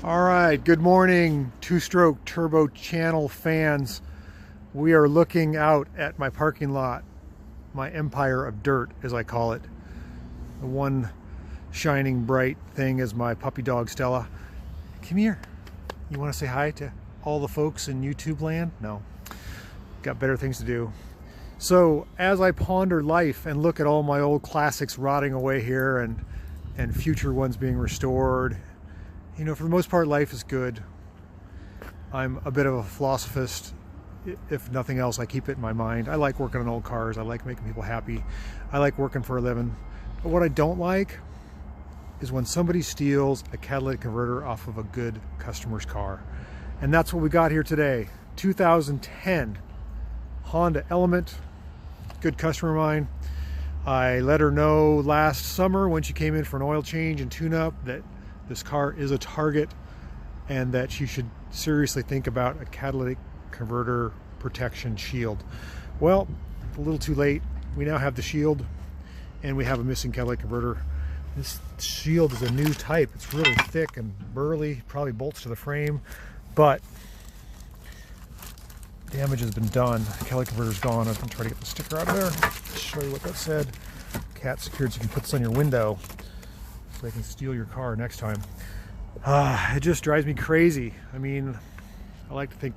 All right, good morning, two-stroke turbo channel fans. We are looking out at my parking lot, my empire of dirt, as I call it. The one shining bright thing is my puppy dog, Stella. Come here. You want to say hi to all the folks in YouTube land? No, got better things to do. So as I ponder life and look at all my old classics rotting away here and future ones being restored, you know, for the most part, life is good. I'm a bit of a philosophist. If nothing else, I keep it in my mind. I like working on old cars. I like making people happy. I like working for a living. But what I don't like is when somebody steals a catalytic converter off of a good customer's car. And that's what we got here today. 2010 Honda Element, good customer of mine. I let her know last summer when she came in for an oil change and tune-up that this car is a target and that she should seriously think about a catalytic converter protection shield. Well, a little too late. We now have the shield and we have a missing catalytic converter. This shield is a new type. It's really thick and burly, probably bolts to the frame, but damage has been done. The catalytic converter's gone. I'm gonna try to get the sticker out of there. Show you what that said. Cat secured, so you can put this on your window so they can steal your car next time. It just drives me crazy. I mean, I like to think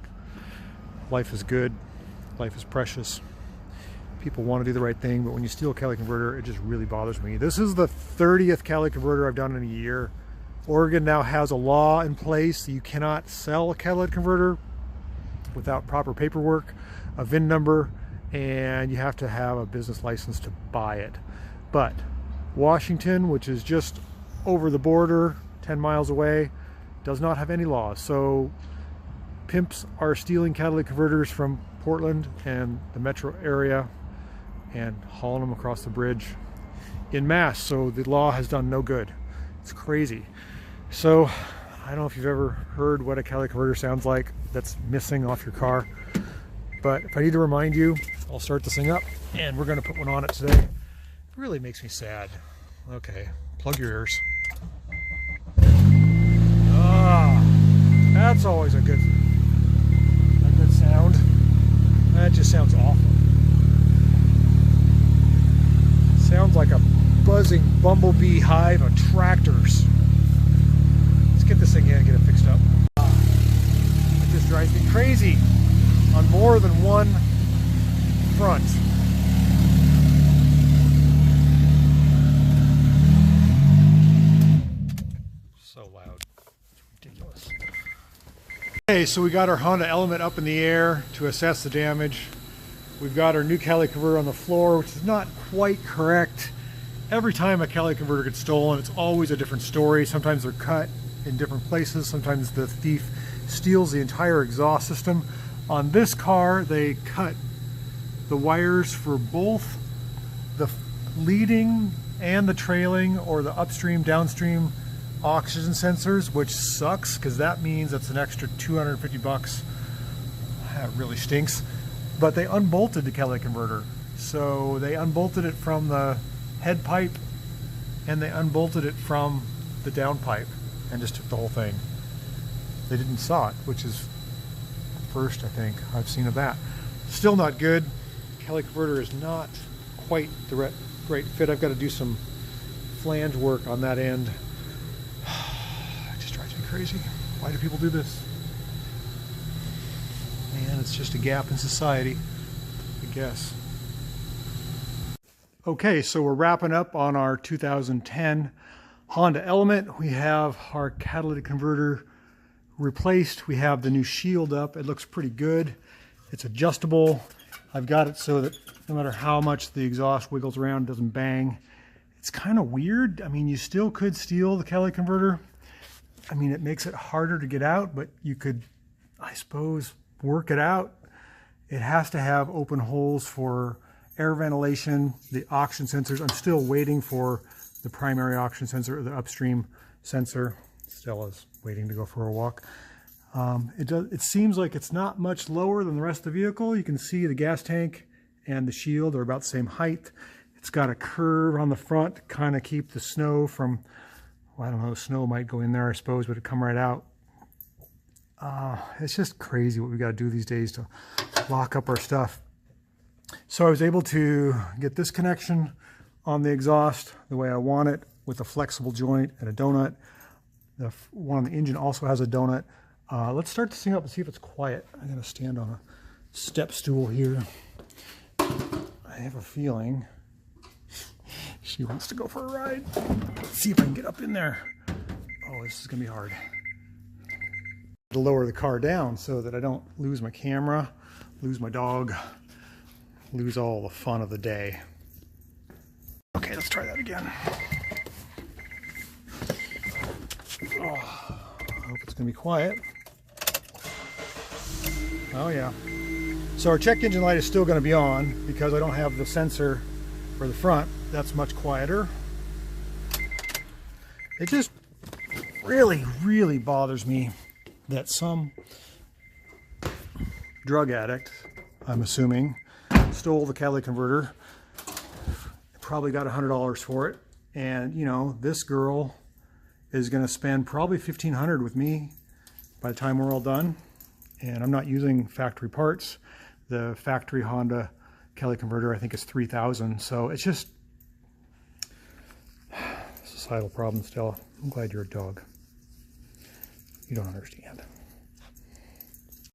life is good, life is precious. People want to do the right thing, but when you steal a catalytic converter, it just really bothers me. This is the 30th catalytic converter I've done in a year. Oregon now has a law in place that you cannot sell a catalytic converter without proper paperwork, a VIN number, and you have to have a business license to buy it. But Washington, which is just over the border, 10 miles away, does not have any laws. So pimps are stealing catalytic converters from Portland and the metro area and hauling them across the bridge en masse. So the law has done no good. It's crazy. So I don't know if you've ever heard what a catalytic converter sounds like that's missing off your car. But if I need to remind you, I'll start this thing up and we're going to put one on it today. It really makes me sad. Okay, plug your ears. Ah, that's always a good sound. That just sounds awful. Sounds like a buzzing bumblebee hive of tractors. Let's get this thing in and get it fixed up. It just drives me crazy on more than one front. So loud. It's ridiculous. Okay, so we got our Honda Element up in the air to assess the damage. We've got our new catalytic converter on the floor, which is not quite correct. Every time a catalytic converter gets stolen, it's always a different story. Sometimes they're cut in different places. Sometimes the thief steals the entire exhaust system. On this car, they cut the wires for both the leading and the trailing, or the upstream, downstream oxygen sensors, which sucks because that means it's an extra 250 bucks. That really stinks. But they unbolted the catalytic converter. So they unbolted it from the head pipe and they unbolted it from the down pipe and just took the whole thing. They didn't saw it, which is first, I think, I've seen of that. Still not good. Catalytic converter is not quite the right fit. I've got to do some flange work on that end. It just drives me crazy. Why do people do this? Man, it's just a gap in society, I guess. Okay, so we're wrapping up on our 2010 Honda Element. We have our catalytic converter replaced. We have the new shield up. It looks pretty good. It's adjustable. I've got it so that no matter how much the exhaust wiggles around, it doesn't bang. It's kind of weird. I mean, you still could steal the catalytic converter. I mean, it makes it harder to get out, but you could, I suppose, work it out. It has to have open holes for air ventilation, the oxygen sensors. I'm still waiting for the primary oxygen sensor, the upstream sensor. Stella's waiting to go for a walk. It seems like it's not much lower than the rest of the vehicle. You can see the gas tank and the shield are about the same height. It's got a curve on the front to kind of keep the snow from, well, I don't know, snow might go in there, I suppose, but it'd come right out It's just crazy what we got to do these days to lock up our stuff. So I was able to get this connection on the exhaust the way I want it, with a flexible joint and a donut. The one on the engine also has a donut. Let's start this thing up and see if it's quiet. I'm going to stand on a step stool here. I have a feeling she wants to go for a ride. Let's see if I can get up in there. Oh, this is going to be hard. To lower the car down so that I don't lose my camera, lose my dog, lose all the fun of the day. Okay, let's try that again. Oh, I hope it's going to be quiet. Oh yeah. So our check engine light is still going to be on because I don't have the sensor for the front. That's much quieter. It just really bothers me that some drug addict, I'm assuming, stole the Cali Converter, probably got $100 for it, and you know, this girl is going to spend probably $1,500 with me by the time we're all done. And I'm not using factory parts. The factory Honda Cali Converter, I think, is $3,000. So it's just societal problem, Stella. I'm glad you're a dog. You don't understand.